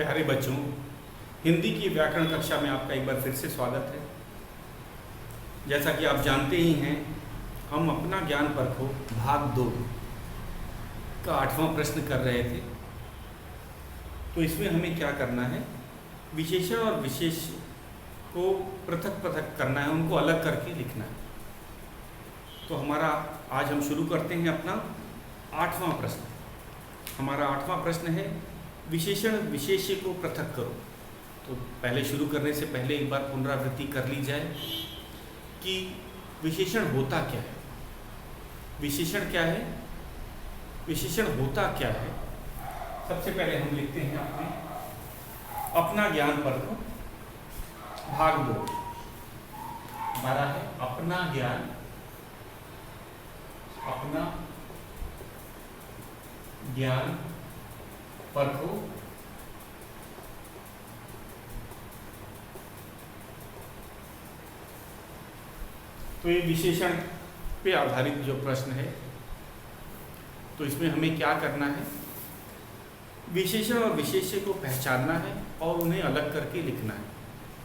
प्यारे बच्चों, हिंदी की व्याकरण कक्षा में आपका एक बार फिर से स्वागत है। जैसा कि आप जानते ही हैं, हम अपना ज्ञान परखो भाग 2 का 8वां प्रश्न कर रहे थे। तो इसमें हमें क्या करना है, विशेषण और विशेष को पृथक पृथक करना है, उनको अलग करके लिखना है। तो आज हम शुरू करते हैं अपना 8वां प्रश्न। हमारा 8वां प्रश्न है, विशेषण विशेष्य को पृथक करो। तो पहले शुरू करने से पहले एक बार पुनरावृत्ति कर ली जाए कि विशेषण होता क्या है। विशेषण क्या है, विशेषण होता क्या है। सबसे पहले हम लिखते हैं अपना ज्ञान परखो भाग 2। हमारा है अपना ज्ञान परखो तो ये विशेषण पे आधारित जो प्रश्न है, तो इसमें हमें क्या करना है, विशेषण और विशेष्य को पहचानना है और उन्हें अलग करके लिखना है।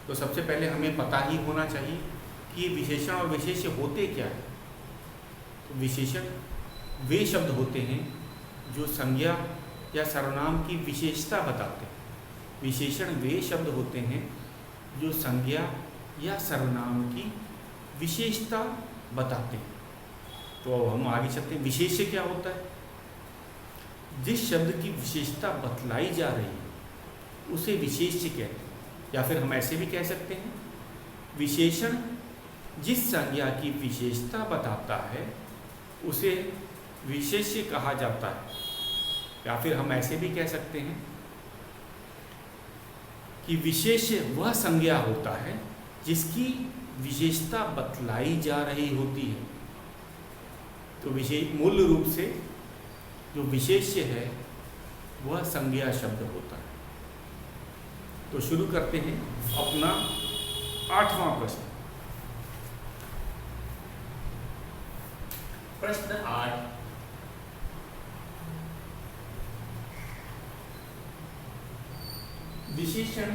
तो सबसे पहले हमें पता ही होना चाहिए कि ये विशेषण और विशेष्य होते क्या है। तो विशेषण वे शब्द होते हैं जो संज्ञा या सर्वनाम की विशेषता बताते हैं। विशेषण वे शब्द होते हैं जो संज्ञा या सर्वनाम की विशेषता बताते हैं। तो अब हम आगे चलते हैं, विशेष्य क्या होता है। जिस शब्द की विशेषता बतलाई जा रही है उसे विशेष्य कहते हैं, या फिर हम ऐसे भी कह सकते हैं, विशेषण जिस संज्ञा की विशेषता बताता है उसे विशेष्य कहा जाता है। या फिर हम ऐसे भी कह सकते हैं कि विशेष्य वह संज्ञा होता है जिसकी विशेषता बतलाई जा रही होती है। तो मूल रूप से जो विशेष्य है वह संज्ञा शब्द होता है। तो शुरू करते हैं अपना 8वां प्रश्न। प्रश्न 8, विशेषण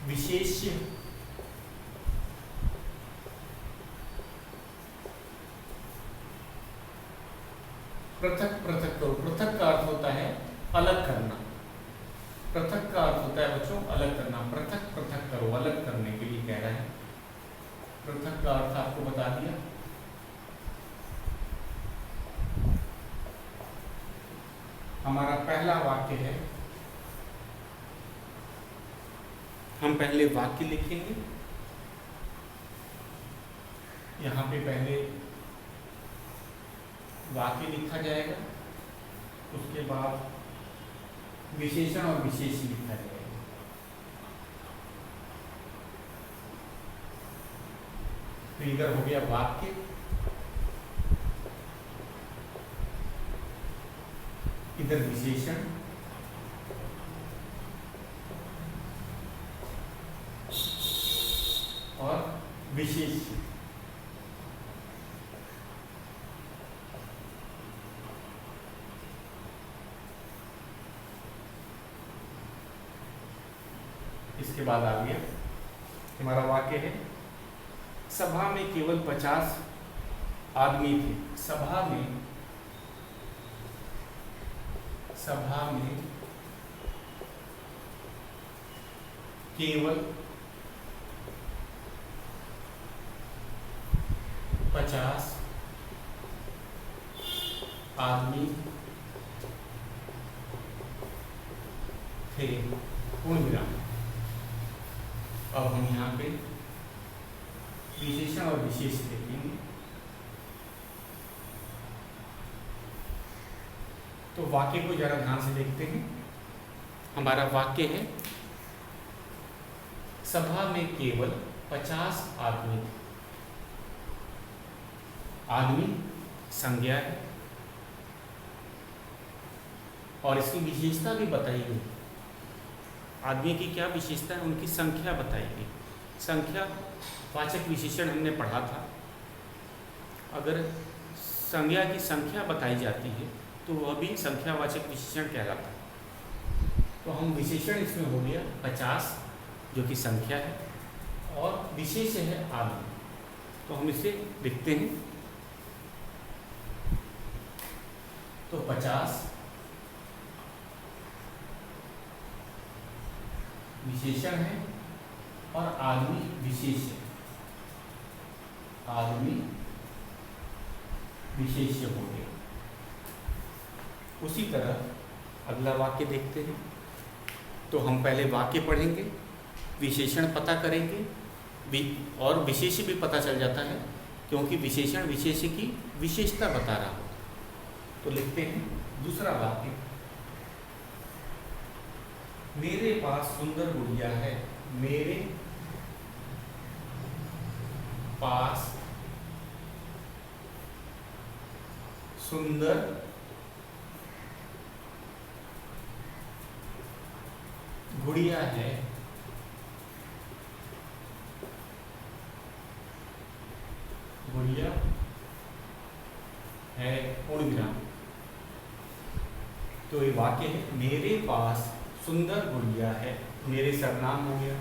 विशेष्य पृथक पृथक करो। पृथक का अर्थ होता है अलग करना। पृथक का अर्थ होता है बच्चों अलग करना। पृथक पृथक करो, अलग करने के लिए कह रहा है। पृथक का अर्थ आपको बता दिया। हमारा पहला वाक्य है, हम पहले वाक्य लिखेंगे। यहाँ पे पहले वाक्य लिखा जाएगा, उसके बाद विशेषण और विशेष्य लिखा जाएगा। तो इधर हो गया वाक्य, इधर विशेषण, और विशेष्य। इसके बाद आ गया हमारा वाक्य है, सभा में केवल 50 आदमी थे। सभा में केवल 50 आदमी थे। पूर्ण विराम। अब हम यहाँ पे विशेषण और विशेष देखेंगे। तो वाक्य को जरा ध्यान से देखते हैं। हमारा वाक्य है, सभा में केवल 50 आदमी थे। आदमी संज्ञा है और इसकी विशेषता भी बताई गई। आदमी की क्या विशेषता है, उनकी संख्या बताई गई। संख्या वाचक विशेषण हमने पढ़ा था। अगर संज्ञा की संख्या बताई जाती है तो वह भी संख्यावाचक विशेषण कहलाता है। तो हम विशेषण इसमें हो गया 50 जो कि संख्या है, और विशेष है आदमी। तो हम इसे लिखते हैं। तो 50 विशेषण है और आदमी विशेष है, आदमी विशेष्य हो गया। उसी तरह अगला वाक्य देखते हैं। तो हम पहले वाक्य पढ़ेंगे, विशेषण पता करेंगे, और विशेष्य भी पता चल जाता है क्योंकि विशेषण विशेष्य की विशेषता बता रहा हो। तो लिखते हैं दूसरा वाक्य, मेरे पास सुंदर गुड़िया है। मेरे पास सुंदर गुड़िया है। गुड़िया है पूर्णविराम। तो ये वाक्य है, मेरे पास सुंदर गुड़िया है। मेरे सर्वनाम हो गया,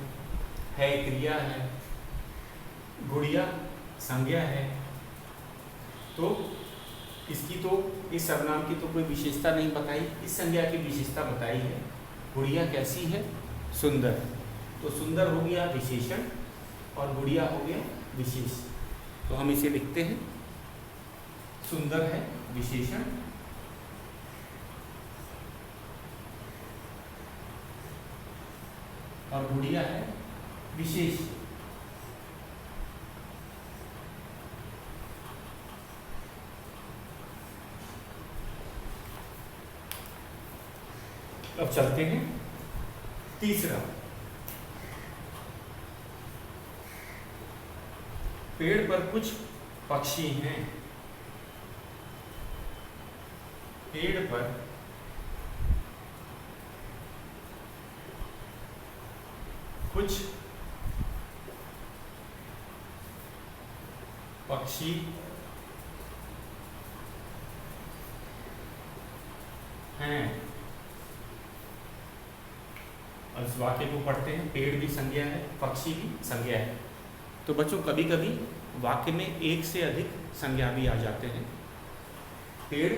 है क्रिया है, गुड़िया संज्ञा है। तो इसकी तो इस सर्वनाम की तो कोई विशेषता नहीं बताई, इस संज्ञा की विशेषता बताई है। गुड़िया कैसी है? सुंदर। तो सुंदर हो गया विशेषण और गुड़िया हो गया विशेष। तो हम इसे लिखते हैं, सुंदर है विशेषण और गुड़िया है विशेष। अब चलते हैं तीसरा, पेड़ पर कुछ पक्षी हैं। पेड़ पर कुछ पक्षी हैं। और इस वाक्य को पढ़ते हैं, पेड़ भी संज्ञा है, पक्षी भी संज्ञा है। तो बच्चों कभी कभी वाक्य में एक से अधिक संज्ञा भी आ जाते हैं। पेड़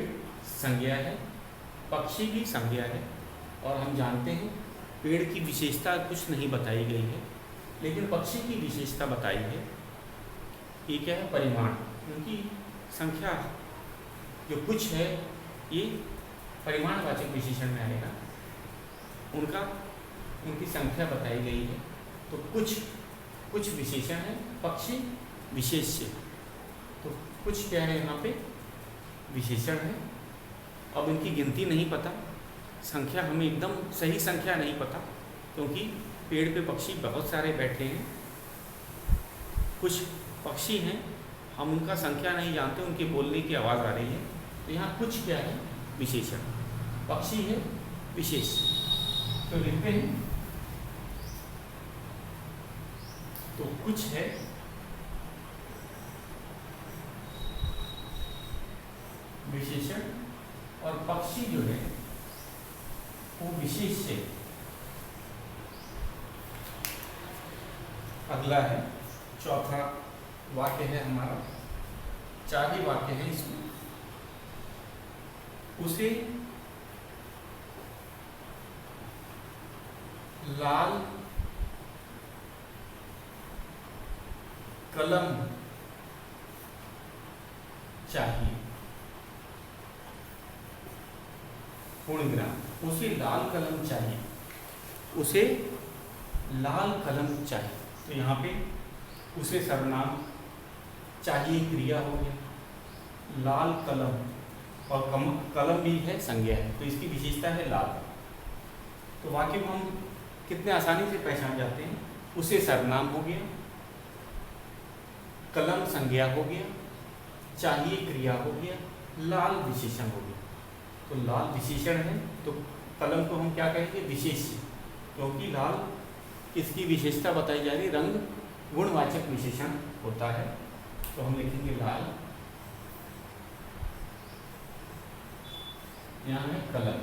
संज्ञा है, पक्षी भी संज्ञा है, और हम जानते हैं पेड़ की विशेषता कुछ नहीं बताई गई है, लेकिन पक्षी की विशेषता बताई है। ये क्या है? परिमाण। उनकी संख्या जो कुछ है ये परिमाणवाचक विशेषण में आएगा। उनकी संख्या बताई गई है। तो कुछ विशेषण है, पक्षी विशेष्य। तो कुछ क्या है? यहाँ पे विशेषण है। अब इनकी गिनती नहीं पता, संख्या हमें एकदम सही संख्या नहीं पता, क्योंकि पेड़ पे पक्षी बहुत सारे बैठे हैं। कुछ पक्षी हैं, हम उनका संख्या नहीं जानते, उनके बोलने की आवाज़ आ रही है। तो यहाँ कुछ क्या है? विशेषण। पक्षी है विशेष। तो लिखते हैं, तो कुछ है विशेषण और पक्षी जो है वो विशेष है। अगला है चौथा वाक्य है हमारा, 4 ही वाक्य है इसमें। उसे लाल कलम चाहिए। पूर्णविराम। उसे लाल कलम चाहिए। उसे लाल कलम चाहिए। तो यहाँ पे उसे सर्वनाम, चाहिए क्रिया हो गया, लाल कलम और कलम भी है संज्ञा है। तो इसकी विशेषता है लाल। तो वाक्य को हम कितने आसानी से पहचान जाते हैं। उसे सर्वनाम हो गया, कलम संज्ञा हो गया, चाहिए क्रिया हो गया, लाल विशेषण हो गया। तो लाल विशेषण है, तो कलम को हम क्या कहेंगे? विशेष्य। क्योंकि लाल किसकी विशेषता बताई जा रही? रंग गुणवाचक विशेषण होता है। तो हम लिखेंगे लाल यहाँ है कलर।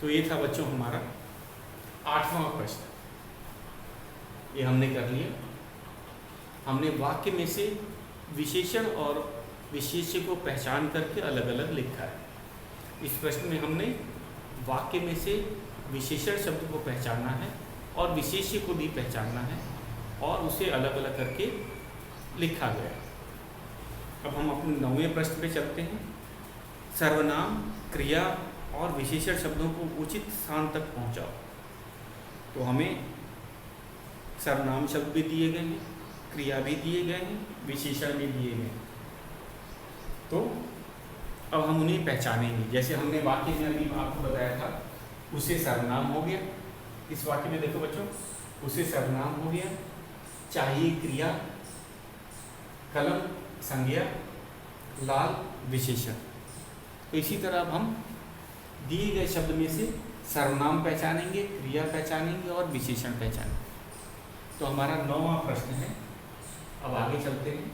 तो ये था बच्चों हमारा 8वां प्रश्न, ये हमने कर लिया। हमने वाक्य में से विशेषण और विशेष्य को पहचान करके अलग अलग लिखा है। इस प्रश्न में हमने वाक्य में से विशेषण शब्द को पहचानना है और विशेष्य को भी पहचानना है और उसे अलग अलग करके लिखा गया। अब हम अपने 9वें प्रश्न पे चलते हैं। सर्वनाम, क्रिया और विशेषण शब्दों को उचित स्थान तक पहुंचाओ। तो हमें सर्वनाम शब्द भी दिए गए हैं, क्रिया भी दिए गए हैं, विशेषण भी दिए गए हैं। तो अब हम उन्हें पहचानेंगे। जैसे हमने वाक्य में अभी आपको बताया था, उसे सर्वनाम हो गया। इस वाक्य में देखो बच्चों, उसे सर्वनाम हो गया, चाहिए क्रिया, कलम संज्ञा, लाल विशेषण। तो इसी तरह अब हम दिए गए शब्द में से सर्वनाम पहचानेंगे, क्रिया पहचानेंगे और विशेषण पहचानेंगे। तो हमारा 9वां प्रश्न है। अब आगे चलते हैं।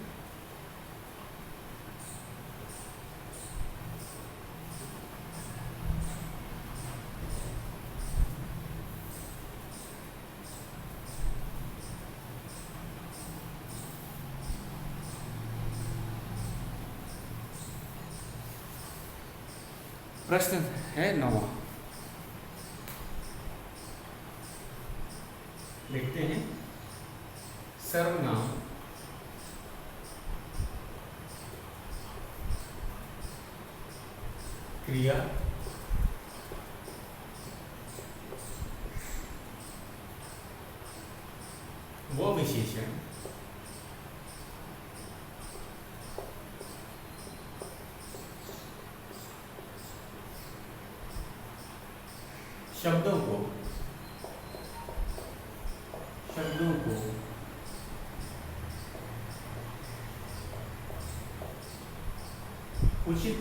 प्रश्न है 9वां, लिखते हैं सर्वनाम क्रिया व विशेषण शब्दों को उचित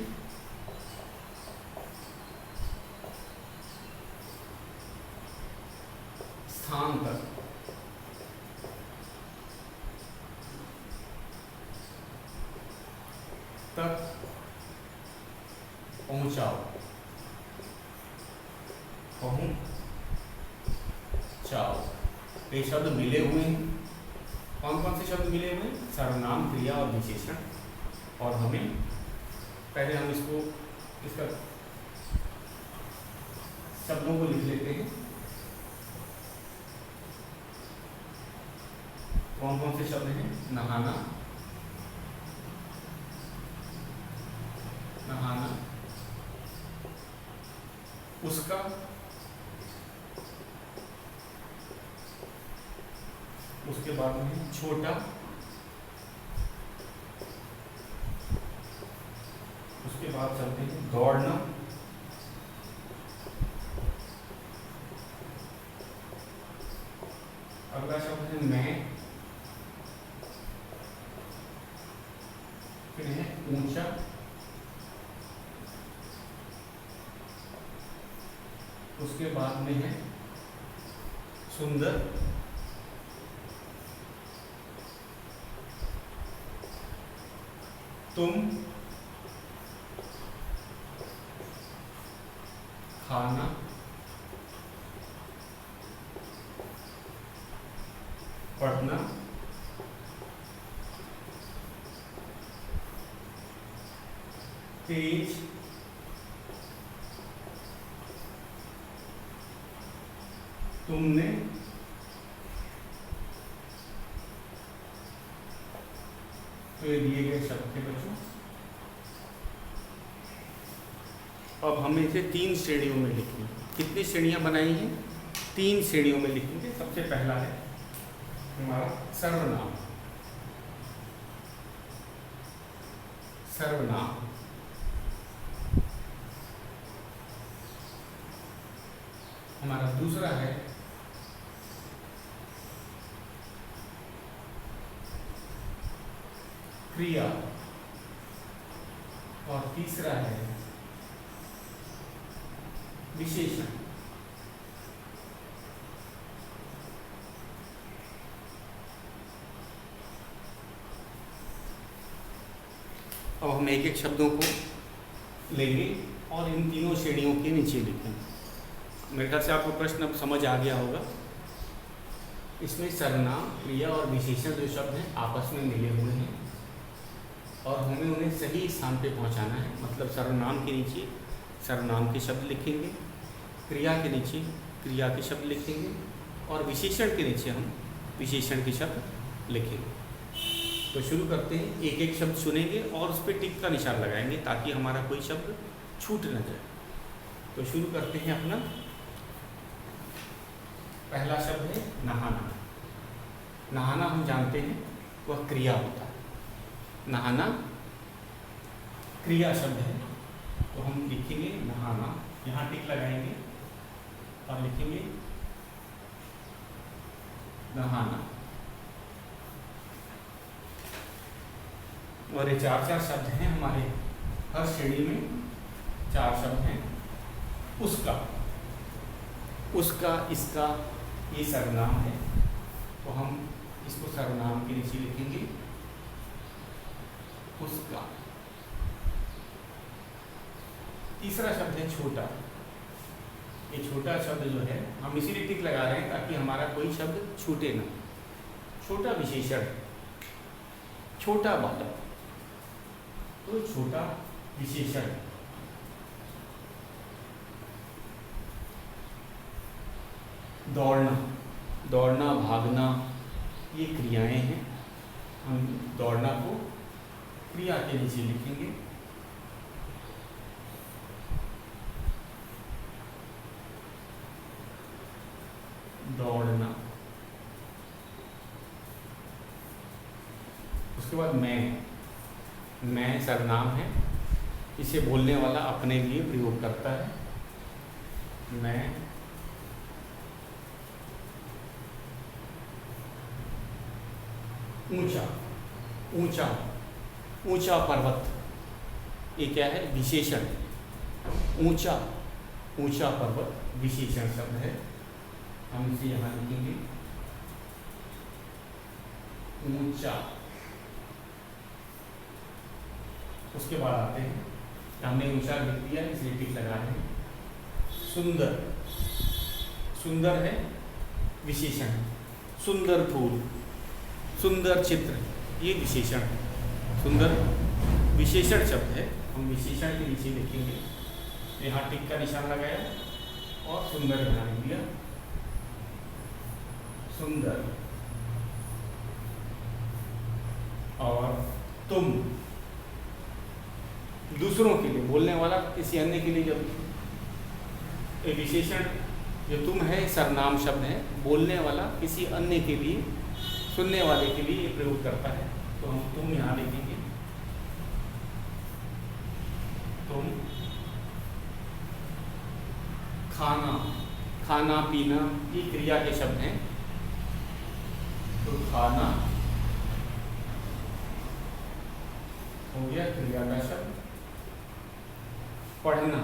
स्थान तक पहुंचाओ। ये शब्द मिले हुए हैं। कौन कौन से शब्द मिले हुए हैं? सर्वनाम, क्रिया और विशेषण। और हमें पहले हम इसका शब्दों को लिख लेते हैं। कौन कौन से शब्द हैं? नहाना, उसका, उसके बाद में छोटा, उसके बाद चलते हैं दौड़ना, अगला शब्द है मैं, फिर है ऊंचा, उसके बाद में है सुंदर, तुम, खाना, पढ़ना, तेज, तुमने, तो ये दिए गए शब्द थे बच्चों। अब हमें इसे 3 श्रेणियों में लिखनी है। कितनी श्रेणियां बनाई हैं? 3 श्रेणियों में लिखेंगे। सबसे पहला है हमारा सर्वनाम। हमारा दूसरा है क्रिया और तीसरा है विशेषण। अब हम एक एक शब्दों को लेंगे और इन तीनों श्रेणियों के नीचे लिखेंगे। मेरे ख्याल से आपको प्रश्न अब समझ आ गया होगा। इसमें सर्वनाम, क्रिया और विशेषण जो शब्द हैं आपस में मिले हुए हैं और हमें उन्हें सही स्थान पे पहुंचाना है। मतलब सर्वनाम के नीचे सर्वनाम के शब्द लिखेंगे, क्रिया के नीचे क्रिया के शब्द लिखेंगे और विशेषण के नीचे हम विशेषण के शब्द लिखेंगे। तो शुरू करते हैं। एक एक शब्द चुनेंगे और उस पर टिक का निशान लगाएंगे ताकि हमारा कोई शब्द छूट न जाए। तो शुरू करते हैं अपना पहला शब्द है नहाना। नहाना हम जानते हैं वह क्रिया होता है। नहाना क्रिया शब्द है, तो हम लिखेंगे नहाना, यहाँ टिक लगाएंगे और लिखेंगे नहाना। और ये चार चार शब्द हैं हमारे, हर श्रेणी में चार शब्द हैं। उसका, उसका, इसका, ये सर्वनाम है, तो हम इसको सर्वनाम के नीचे लिखेंगे उसका। तीसरा शब्द है छोटा। ये छोटा शब्द जो है हम इसीलिए टिक लगा रहे हैं ताकि हमारा कोई शब्द छूटे ना। छोटा विशेषण, छोटा बालक, तो छोटा विशेषण। दौड़ना, दौड़ना, भागना, ये क्रियाएं हैं। हम दौड़ना को क्रिया के नीचे लिखेंगे। दौड़ना। उसके बाद मैं सर्वनाम है, इसे बोलने वाला अपने लिए प्रयोग करता है। मैं, ऊंचा, ऊंचा, ऊंचा पर्वत, ये क्या है? विशेषण। ऊंचा, ऊंचा पर्वत विशेषण शब्द है, हम इसे यहाँ लिखेंगे ऊंचा। उसके बाद आते हैं, हमने ऊंचा लिख दिया इसलिए टिक लगा रहे हैं। सुंदर, सुंदर है विशेषण। सुंदर फूल, सुंदर चित्र, ये विशेषण है। सुंदर विशेषण शब्द है, हम विशेषण के नीचे लिखेंगे। यहाँ टिक का निशान लगाया और सुंदर बना दिया। सुंदर। और तुम, दूसरों के लिए, बोलने वाला किसी अन्य के लिए, जब एक विशेषण जो तुम है सर्वनाम शब्द है, बोलने वाला किसी अन्य के लिए, सुनने वाले के लिए ये प्रयोग करता है, तो हम तुम यहाँ लिखेंगे तुम। खाना, खाना पीना, ये क्रिया के शब्द हैं, तो खाना हो गया क्रिया का शब्द। पढ़ना,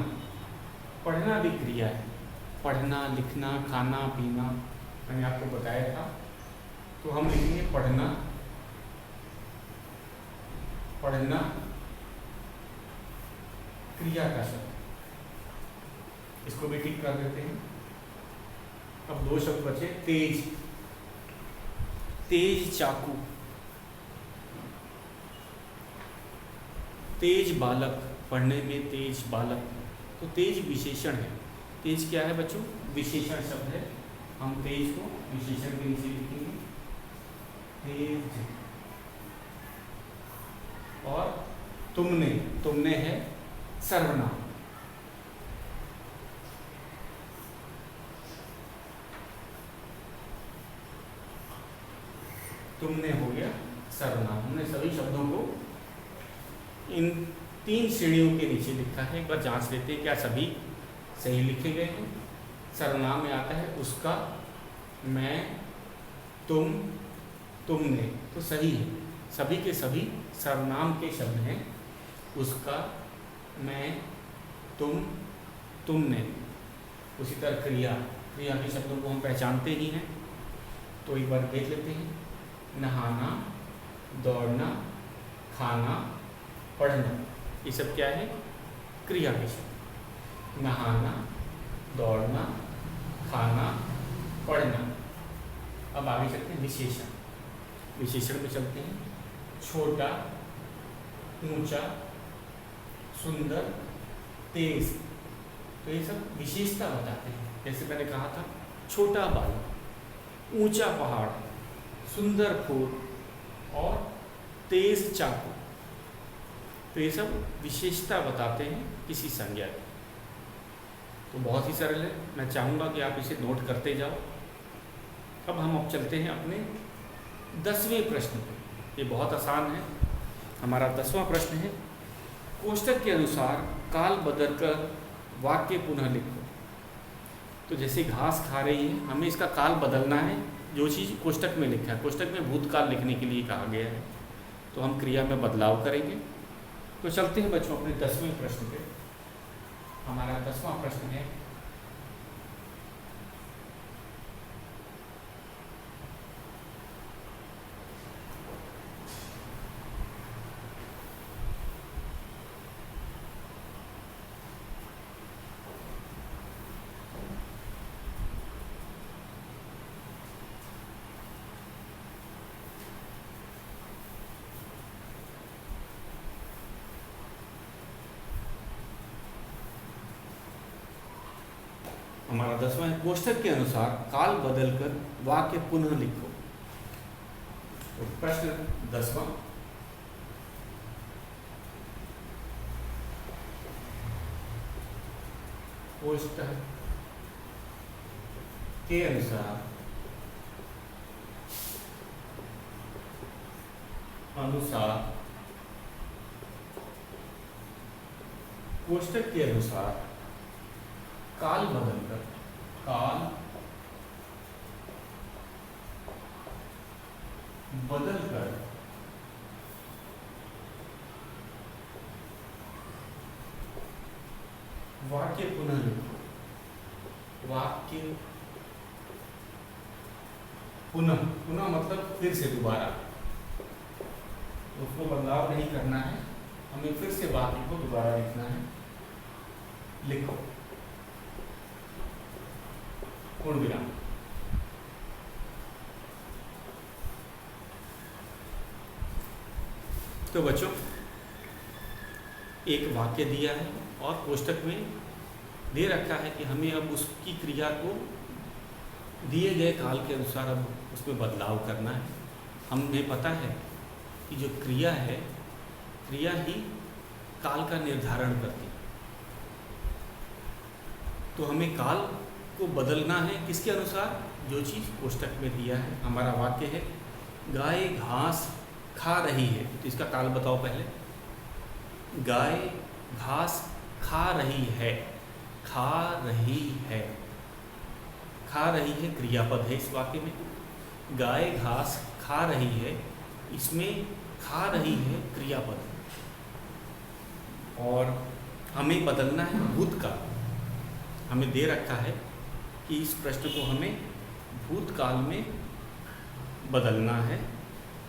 पढ़ना भी क्रिया है। पढ़ना, लिखना, खाना, पीना, मैंने आपको बताया था, तो हम लिखेंगे पढ़ना। पढ़ना क्रिया का शब्द, इसको भी टिक कर देते हैं। अब दो शब्द बचे। तेज, तेज चाकू, तेज बालक, पढ़ने में तेज बालक, तो तेज विशेषण है। तेज क्या है बच्चों? विशेषण शब्द है, हम तेज को विशेषण के नीचे लिखेंगे तेज। और तुमने, तुमने है सर्वनाम। तुमने हो गया सर्वनाम। हमने सभी शब्दों को इन तीन श्रेणियों के नीचे लिखा है। एक बार जांच लेते हैं क्या सभी सही लिखे गए हैं। सर्वनाम में आता है उसका, मैं, तुम, तुमने, तो सही है। सभी के सभी सर्वनाम के शब्द हैं। उसका, मैं, तुम, तुमने। उसी तरह क्रिया, क्रिया के शब्दों को हम पहचानते ही हैं, तो एक बार देख लेते हैं। नहाना, दौड़ना, खाना, पढ़ना, ये सब क्या है? क्रिया विशेषण। नहाना, दौड़ना, खाना, पढ़ना। अब आगे चलते हैं विशेषण। विशेषण में चलते हैं। छोटा, ऊंचा, सुंदर, तेज। तो ये सब विशेषता बताते हैं। जैसे मैंने कहा था, छोटा बालक, ऊंचा पहाड़, सुंदर फूल और तेज चाकू। तो ये सब विशेषता बताते हैं किसी संज्ञा की। तो बहुत ही सरल है, मैं चाहूँगा कि आप इसे नोट करते जाओ। अब हम चलते हैं अपने 10वें प्रश्न पे। ये बहुत आसान है। हमारा 10वां प्रश्न है, कोष्टक के अनुसार काल बदलकर वाक्य पुनः लिखो। तो जैसे घास खा रही है, हमें इसका काल बदलना है। जो चीज़ कोष्टक में लिखा है, कोष्टक में भूतकाल लिखने के लिए कहा गया है, तो हम क्रिया में बदलाव करेंगे। तो चलते हैं बच्चों अपने 10वें प्रश्न पे। हमारा 10वां प्रश्न है, हमारा 10वां है, कोष्टक के अनुसार काल बदलकर वाक्य पुनः लिखो। तो प्रश्न 10वां, कोष्टक के अनुसार कोष्टक के अनुसार काल बदलकर वाक्य पुनः लिखो। वाक्य पुनः, पुनः मतलब फिर से, दोबारा। उसको बदलाव नहीं करना है, हमें फिर से वाक्य को दोबारा लिखना है। लिखो पूर्ण विराम। तो बच्चों, एक वाक्य दिया है और कोष्टक में दे रखा है कि हमें अब उसकी क्रिया को दिए गए काल के अनुसार अब उसमें बदलाव करना है। हमें पता है कि जो क्रिया है, क्रिया ही काल का निर्धारण करती है। तो हमें काल को बदलना है किसके अनुसार? जो चीज़ कोष्टक में दिया है। हमारा वाक्य है, गाय घास खा रही है। तो इसका काल बताओ पहले। गाय घास खा रही है। खा रही है, खा रही है क्रियापद है इस वाक्य में। गाय घास खा रही है, इसमें खा रही है क्रियापद है। और हमें बदलना है भूतकाल। हमें दे रखा है कि इस प्रश्न को हमें भूतकाल में बदलना है।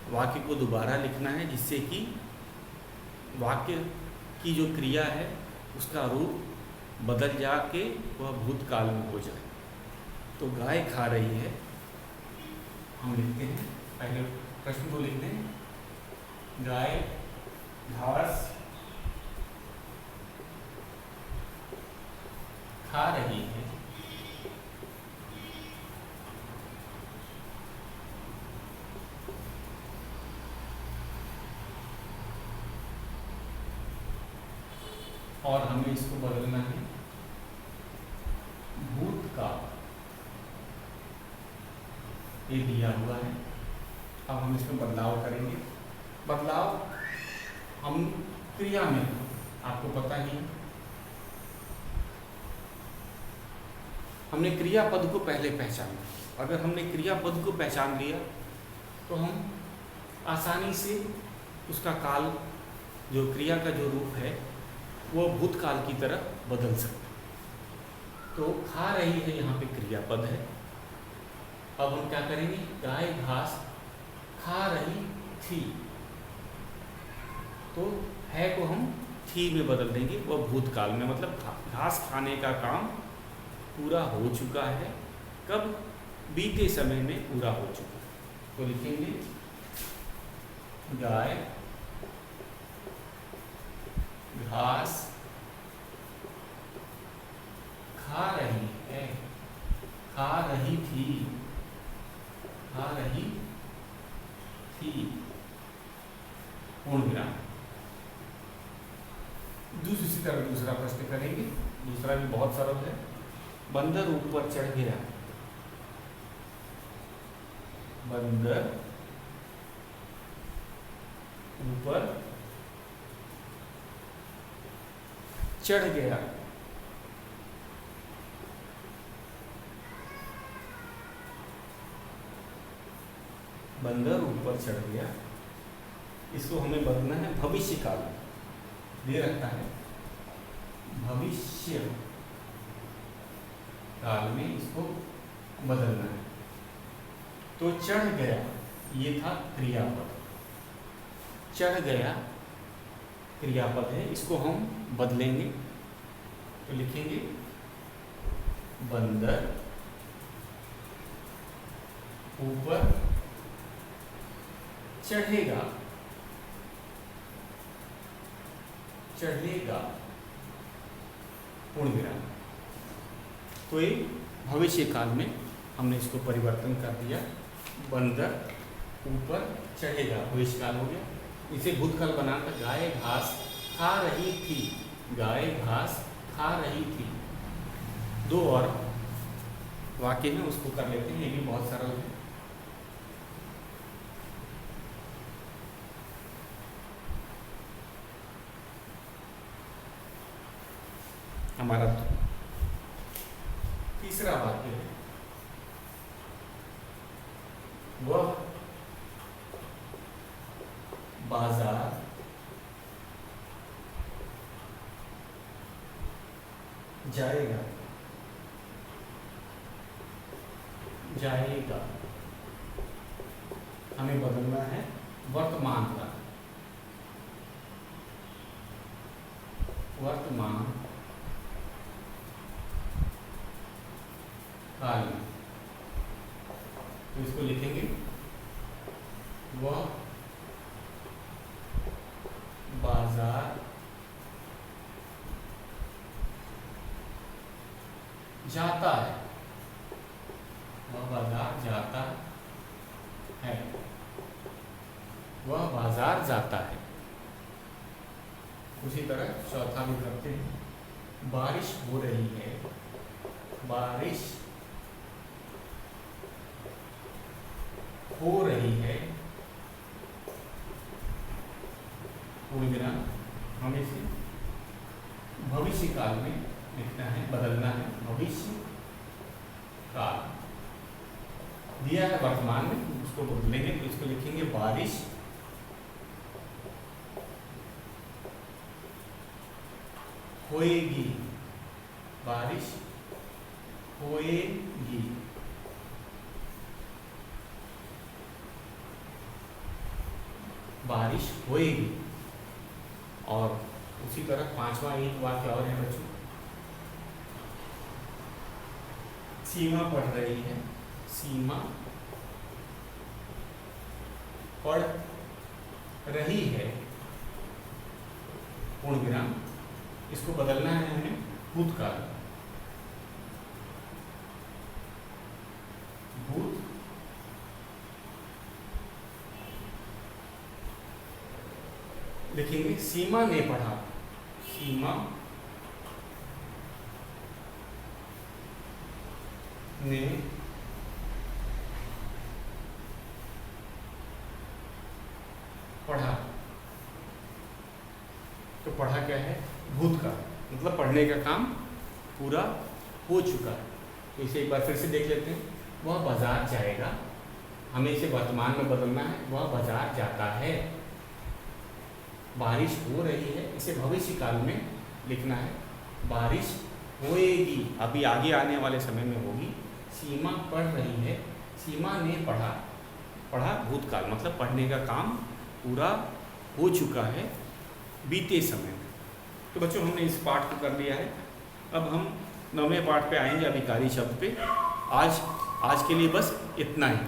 वाक्य को दोबारा लिखना है जिससे कि वाक्य की जो क्रिया है उसका रूप बदल जाके वह भूतकाल में हो जाए। तो गाय खा रही है, हम लिखते हैं, पहले प्रश्न को लिखते हैं। गाय घास खा रही है, और हमें इसको बदलना है भूतकाल। ये दिया हुआ है। अब हम इसमें बदलाव करेंगे। बदलाव हम क्रिया में, आपको पता ही है, हमने क्रियापद को पहले पहचाना। अगर हमने क्रियापद को पहचान लिया तो हम आसानी से उसका काल, जो क्रिया का जो रूप है, वो भूतकाल की तरह बदल सकते। तो खा रही है यहाँ पे क्रियापद है। अब हम क्या करेंगे? गाय घास खा रही थी। तो है को हम थी में बदल देंगे, वह भूतकाल में, मतलब घास खाने का काम पूरा हो चुका है। कब? बीते समय में पूरा हो चुका है। तो लिखेंगे गाय घास खा रही है, खा रही थी, खा रही थी, पूर्ण विराम। दूसरी तरह दूसरा प्रश्न करेंगे। दूसरा भी बहुत सरल है। बंदर ऊपर चढ़ गया, बंदर ऊपर चढ़ गया, बंदर ऊपर चढ़ गया। इसको हमें बदलना है भविष्य काल में, दे रखता है भविष्य काल में, इसको बदलना है। तो चढ़ गया ये था क्रियापद, चढ़ गया क्रियापद है, इसको हम बदलेंगे। तो लिखेंगे बंदर ऊपर चढ़ेगा, चढ़ेगा, पूर्ण विराम। तो ये भविष्य काल में हमने इसको परिवर्तन कर दिया, बंदर ऊपर चढ़ेगा, भविष्य काल हो गया। इसे भूतकाल बनाकर गाय घास खा रही थी, गाय घास खा रही थी। दो और वाक्य में उसको कर लेते हैं, ये भी बहुत सरल है। हमारा तीसरा वाक्य है, वह बाजार जाएगा, जाएगा। हमें बदलना है वर्तमान का, वर्तमान काल में। तो इसको लिखेंगे वह बाजार जाता है, वह बाजार जाता है, वह बाजार जाता है। उसी तरह चौथा भी करते हैं, बारिश हो रही है, बारिश हो रही है, पूर्ण विराम। हमें इसे भविष्य काल में लिखना है, बदलना है भविष्य काल। दिया है वर्तमान में, उसको बदलेंगे। तो इसको लिखेंगे बारिश होएगी, बारिश होएगी, बारिश होएगी। और उसी तरह पांचवा एक वाक्य और है बच्चों, सीमा पढ़ रही है, सीमा पढ़ रही है, पूर्ण विराम। इसको बदलना है हमें भूतकाल, भूत लिखेंगे सीमा ने पढ़ा, सीमा ने पढ़ा। तो पढ़ा क्या है? भूतकाल, मतलब पढ़ने का काम पूरा हो चुका है। तो इसे एक बार फिर से देख लेते हैं। वह बाजार जाएगा, हमें इसे वर्तमान में बदलना है, वह बाजार जाता है। बारिश हो रही है, इसे भविष्य काल में लिखना है, बारिश होएगी, अभी आगे आने वाले समय में होगी। सीमा पढ़ रही है, सीमा ने पढ़ा, पढ़ा भूतकाल, मतलब पढ़ने का काम पूरा हो चुका है। बीते समय में। तो बच्चों हमने इस पाठ को कर लिया है। अब हम 9वें पाठ पे आएंगे, अधिकारी शब्द पे। आज के लिए बस इतना ही।